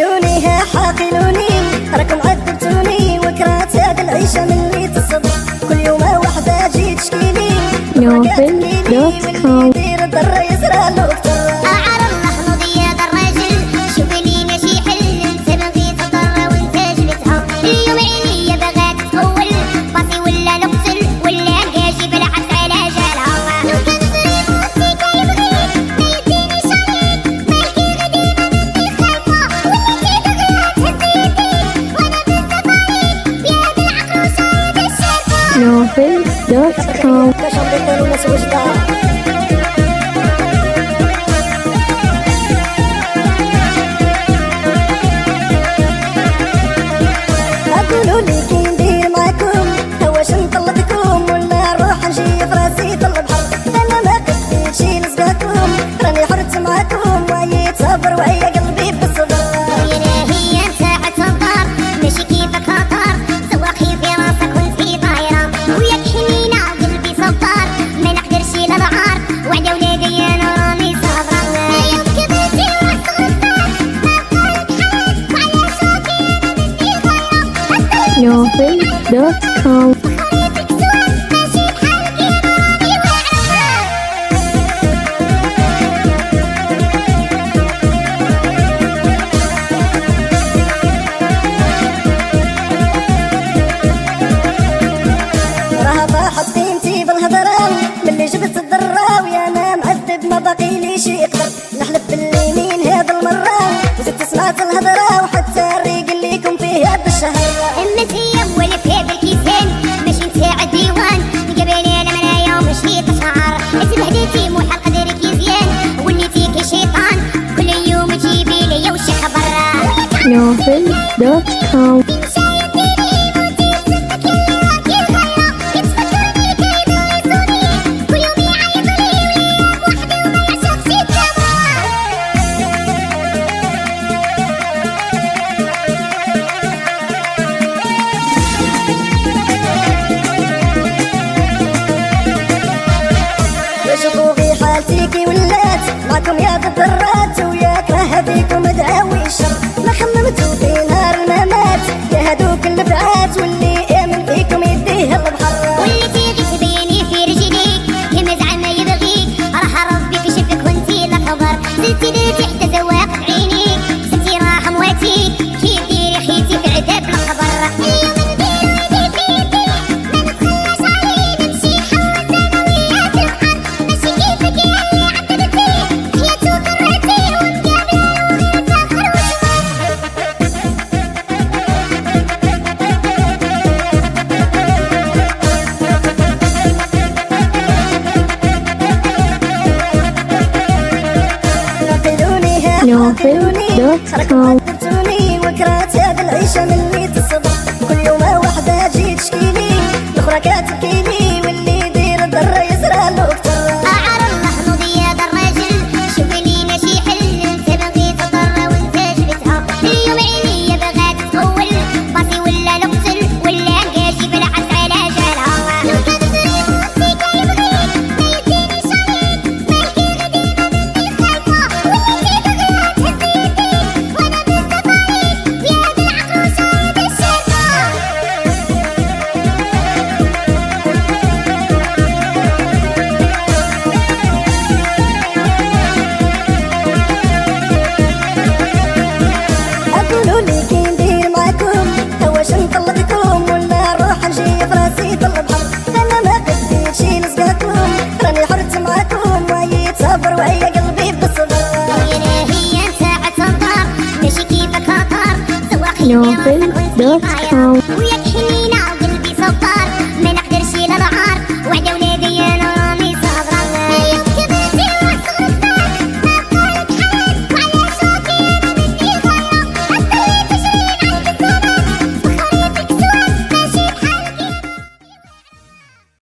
عقلوني ها حاقلوني راكم عذبتوني وكرهت هاد العيشة من اللي تصب كل يوم وحدة جي تشكيلي Novin.com دير الضر يزرع له كتر أعر الله نضيع الراجل شوف لي ماشي حل انت بغيت تضر وانت جبتها اليوم عينيا بغات تطول باصي ولا نقتل ولا نقاجي بالعكس على جالها لو كان ظريف وطيك يبغيك ما يديني شريك مالكي غديمة مني خايفة وليتي دغيا تهز يديك وانا بالزفايك بهاد العقروشة هذا الشارفة Novin.com كشم بيطل وناس وجدة قولوا لي كي ندير معاكم واش نطلقكم ولا نروح نجي فراسي طل بحر انا ما قديت شي نسقاكم راني حرت معاكم وعييت صبر وعيا قلبي بالصبر هي ساعة الدار ماشي كيفك خطر سواقي في راسك وانتي طايرة وياك حنينة قلبي صبار ما نقدرش للعار وعلى ولادي انا راني صابرة يوم كبرتي ورحت غلطات ما بقالك حياة وعلى شوكي انا مني غيرة Novin.com خريطك سواد ماشي بحالك يا رامي وعرفة راه طاحت قيمتي بالهضرة ملي جبت الضرة ويا انا معذب ما باقي لي شي يقدر نحلف باليمين هاد المرة وزدت سمعت الهضرة وحتى الريق اللي يكون فيه هاد الشهر امتي اول في هذا الكيسان ماشي نتاع الديوان قبلي انا منايا وماشي تشعر انت بهديتي مو حال قدرك يزيان وليتي كشيطان كل يوم تجيبي لي وشي خبر Novin.com شوفوا في حالتي كي ولات معكم يا الضرات وياك راه بيكم دعاوي الشر ما خممتوا في نهار الممات يا هادوك النفعات واللي امن فيكم يديه البحر وليتي غير تبيني في رجليك كيما زعما يبغيك راه ربي كشفك وانتي لا خبر زدتي درتي حتى زواق في عينيك سنتي راه مواتيك كي ديري خيتي في عذاب الخبر اليوم ندير ودي في يدي ما نتخلاش عليه نمشي نحوس انا وياك البحر ماشي كيفك يا اللي عذبتي حياتو كرهتي ومقابله وغير فخر وشمر عقلوني ها Novin.com عذبتوني وكرهت هاد العيشة من اللي تصب كل يوم وحدة جي تشكيلي الاخرى كتبكيلي واللي يدير الضر يزرع له كتر أعر الله نضيع الراجل شوف لي ماشي حل انت بغيت تضر وانت جبتها اليوم عينيا بغات تطول باصي ولا نقتل ولا نقاجي بالعكس على جالها لو كان ظريف وطيك يبغيك ما يديني شريك مالكي غديمة مني خايفة وليتي دغيا تهز يديك وانا بالزفايك بهاد العقروشة هذا الشارفة قولوا لي كي ندير معاكم واش نطلقكم ولا نروح نجي فراسي طل بحر انا ما قديت شي نسقاكم راني حرت معاكم وعييت صبر وعيا قلبي بالصبر هي ساعة الدار ماشي كيفك خطر سواقي في راسك وانتي طايرة Novin.com ويا